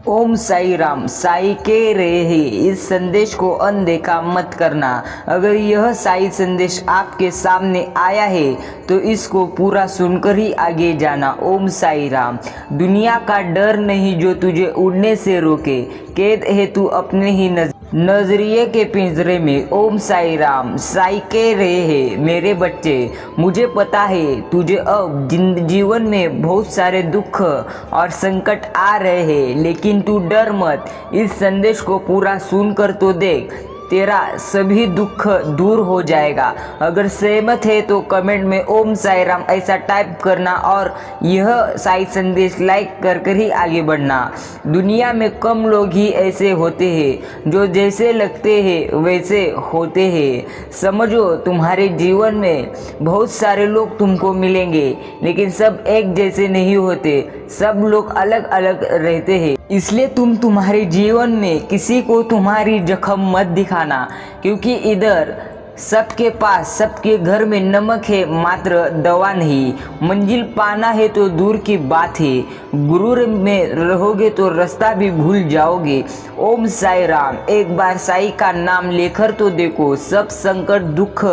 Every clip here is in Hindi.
ओम साई राम। साई कह रहे हैं इस संदेश को अनदेखा मत करना। अगर यह साई संदेश आपके सामने आया है तो इसको पूरा सुनकर ही आगे जाना। ओम साई राम। दुनिया का डर नहीं जो तुझे उड़ने से रोके, कैद है तू अपने ही नजरिए के पिंजरे में। ओम साई राम। साई कह रहे हैं मेरे बच्चे, मुझे पता है तुझे अब जीवन में बहुत सारे दुख और संकट आ रहे हैं, लेकिन तू डर मत। इस संदेश को पूरा सुनकर तो देख, तेरा सभी दुख दूर हो जाएगा। अगर सहमत है तो कमेंट में ओम साई राम ऐसा टाइप करना और यह साई संदेश लाइक कर ही आगे बढ़ना। दुनिया में कम लोग ही ऐसे होते हैं जो जैसे लगते हैं वैसे होते हैं। समझो, तुम्हारे जीवन में बहुत सारे लोग तुमको मिलेंगे, लेकिन सब एक जैसे नहीं होते। सब लोग अलग अलग रहते हैं। इसलिए तुम तुम्हारे जीवन में किसी को तुम्हारी जख्म मत दिखाना, क्योंकि इधर सबके पास, सबके घर में नमक है, मात्र दवा नहीं। मंजिल पाना है तो दूर की बात है, गुरूर में रहोगे तो रास्ता भी भूल जाओगे। ओम साई राम। एक बार साई का नाम लेकर तो देखो, सब संकट दुख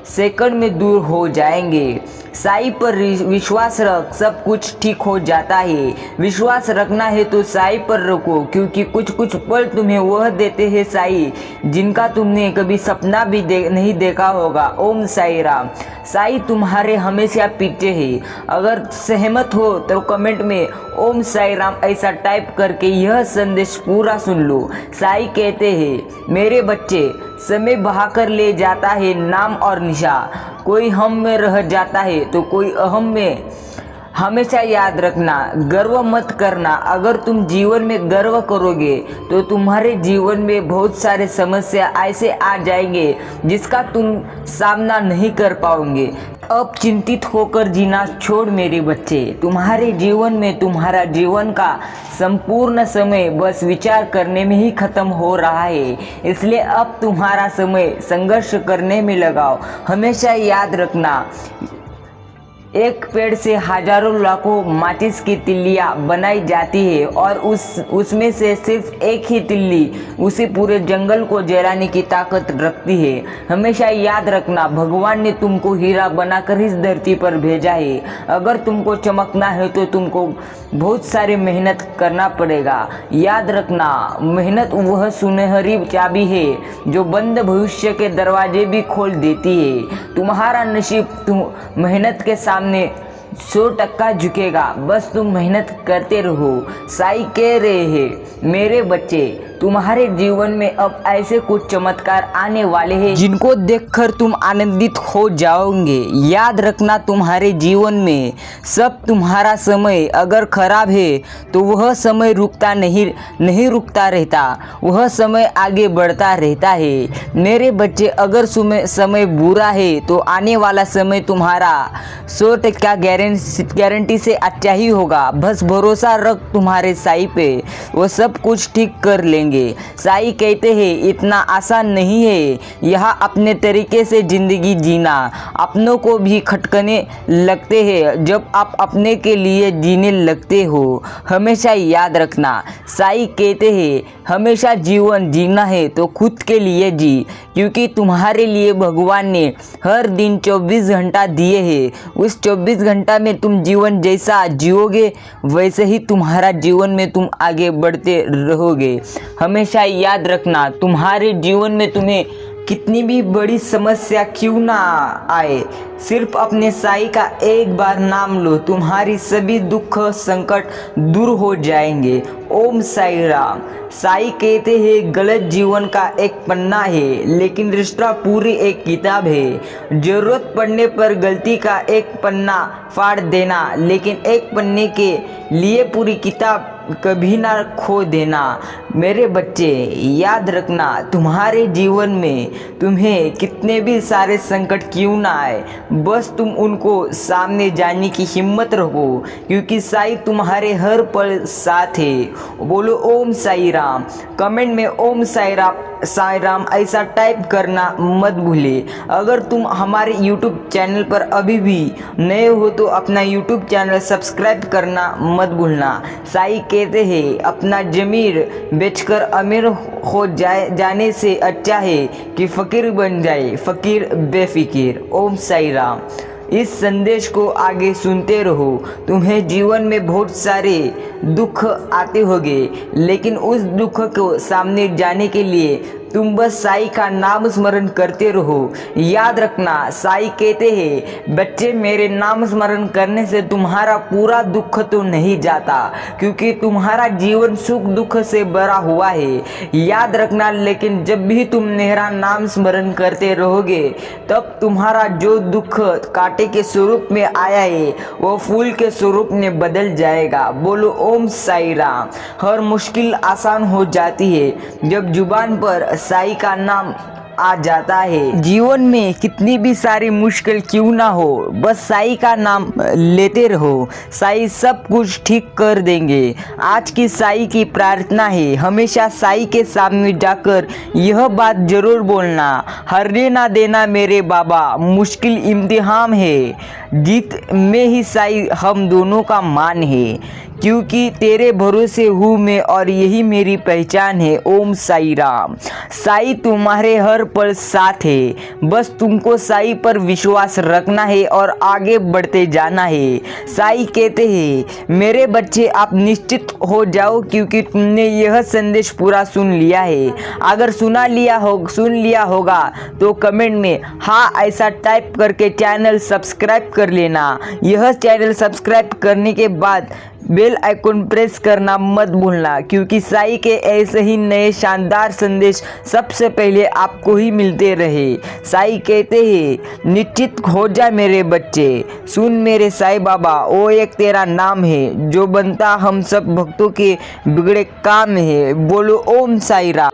सेकंड में दूर हो जाएंगे। साई पर विश्वास रख, सब कुछ ठीक हो जाता है। विश्वास रखना है तो साई पर रखो, क्योंकि कुछ कुछ पल तुम्हें वह देते हैं साई जिनका तुमने कभी सपना भी नहीं देखा होगा। ओम साई राम। साई तुम्हारे हमेशा पीछे है। अगर सहमत हो तो कमेंट में ओम साई राम ऐसा टाइप करके यह संदेश पूरा सुन लो। साई कहते हैं मेरे बच्चे, समय बहाकर ले जाता है नाम और निशा। कोई हम में रह जाता है तो कोई अहम में। हमेशा याद रखना, गर्व मत करना। अगर तुम जीवन में गर्व करोगे तो तुम्हारे जीवन में बहुत सारे समस्या ऐसे आ जाएंगे जिसका तुम सामना नहीं कर पाओगे। अब चिंतित होकर जीना छोड़ मेरे बच्चे। तुम्हारे जीवन में तुम्हारा जीवन का संपूर्ण समय बस विचार करने में ही खत्म हो रहा है। इसलिए अब तुम्हारा समय संघर्ष करने में लगाओ। हमेशा याद रखना, एक पेड़ से हजारों लाखों माचिस की तिल्लियाँ बनाई जाती है और उसमें से सिर्फ एक ही तिल्ली उसे पूरे जंगल को जलाने की ताकत रखती है। हमेशा याद रखना, भगवान ने तुमको हीरा बनाकर इस धरती पर भेजा है। अगर तुमको चमकना है तो तुमको बहुत सारी मेहनत करना पड़ेगा। याद रखना, मेहनत वह सुनहरी चाबी है जो बंद भविष्य के दरवाजे भी खोल देती है। तुम्हारा नसीब मेहनत के सामने 100% झुकेगा। बस तुम मेहनत करते रहो। साई कह रहे हैं मेरे बच्चे, तुम्हारे जीवन में अब ऐसे कुछ चमत्कार आने वाले हैं जिनको देखकर तुम आनंदित हो जाओगे। याद रखना, तुम्हारे जीवन में सब तुम्हारा समय अगर खराब है तो वह समय नहीं रुकता रहता, वह समय आगे बढ़ता रहता है। मेरे बच्चे, अगर समय बुरा है तो आने वाला समय तुम्हारा 100% गारंटी से अच्छा ही होगा। बस भरोसा रख तुम्हारे साई पे, वो सब कुछ ठीक कर लेंगे। साई कहते हैं इतना आसान नहीं है यहाँ अपने तरीके से जिंदगी जीना। अपनों को भी खटकने लगते हैं जब आप अपने के लिए जीने लगते हो। हमेशा याद रखना, साई कहते हैं हमेशा जीवन जीना है तो खुद के लिए जी, क्योंकि तुम्हारे लिए भगवान ने हर दिन 24 घंटा दिए हैं। उस 24 घंटा में तुम जीवन जैसा जियोगे वैसे ही तुम्हारा जीवन में तुम आगे बढ़ते रहोगे। हमेशा याद रखना, तुम्हारे जीवन में तुम्हें कितनी भी बड़ी समस्या क्यों ना आए, सिर्फ अपने साई का एक बार नाम लो, तुम्हारी सभी दुख संकट दूर हो जाएंगे। ओम साई राम। साई कहते हैं गलत जीवन का एक पन्ना है, लेकिन रिश्ता पूरी एक किताब है। जरूरत पड़ने पर गलती का एक पन्ना फाड़ देना, लेकिन एक पन्ने के लिए पूरी किताब कभी ना खो देना। मेरे बच्चे याद रखना, तुम्हारे जीवन में तुम्हें कितने भी सारे संकट क्यों ना आए, बस तुम उनको सामने जाने की हिम्मत रखो, क्योंकि साईं तुम्हारे हर पल साथ है। बोलो ओम साई राम। कमेंट में ओम साई राम ऐसा टाइप करना मत भूले। अगर तुम हमारे YouTube चैनल पर अभी भी नए हो तो अपना YouTube चैनल सब्सक्राइब करना मत भूलना। साईं कहते हैं अपना ज़मीर बेचकर अमीर हो जाने से अच्छा है कि फ़कीर बन जाए फ़कीर बेफिकिर। ओम साई राम। इस संदेश को आगे सुनते रहो। तुम्हें जीवन में बहुत सारे दुख आते होंगे, लेकिन उस दुख को सामने जाने के लिए तुम बस साईं का नाम स्मरण करते रहो। याद रखना, साईं कहते हैं बच्चे मेरे नाम स्मरण करने से तुम्हारा पूरा दुख तो नहीं जाता, क्योंकि तुम्हारा जीवन सुख दुख से भरा हुआ है। याद रखना, लेकिन जब भी तुम मेरा नाम स्मरण करते रहोगे तब तुम्हारा जो दुख कांटे के स्वरूप में आया है वो फूल के स्वरूप में बदल जाएगा। बोलो ओम साई राम। हर मुश्किल आसान हो जाती है जब जुबान पर साईं का नाम आ जाता है। जीवन में कितनी भी सारी मुश्किल क्यों ना हो, बस साईं का नाम लेते रहो, साईं सब कुछ ठीक कर देंगे। आज की साईं की प्रार्थना है, हमेशा साईं के सामने जाकर यह बात जरूर बोलना, हारने ना देना मेरे बाबा, मुश्किल इम्तिहान है, जीत में ही साईं हम दोनों का मान है, क्योंकि तेरे भरोसे हूँ मैं और यही मेरी पहचान है। ओम साई राम। साईं तुम्हारे हर पल साथ है, बस तुमको साईं पर विश्वास रखना है और आगे बढ़ते जाना है। साईं कहते हैं मेरे बच्चे आप निश्चित हो जाओ, क्योंकि तुमने यह संदेश पूरा सुन लिया है। अगर सुन लिया होगा तो कमेंट में हाँ ऐसा टाइप करके चैनल सब्सक्राइब कर लेना। यह चैनल सब्सक्राइब करने के बाद बेल आइकन प्रेस करना मत भूलना, क्योंकि साईं के ऐसे ही नए शानदार संदेश सबसे पहले आपको ही मिलते रहे। साईं कहते हैं निश्चित हो जा मेरे बच्चे, सुन मेरे साईं बाबा, वो एक तेरा नाम है जो बनता हम सब भक्तों के बिगड़े काम है। बोलो ओम साई राम।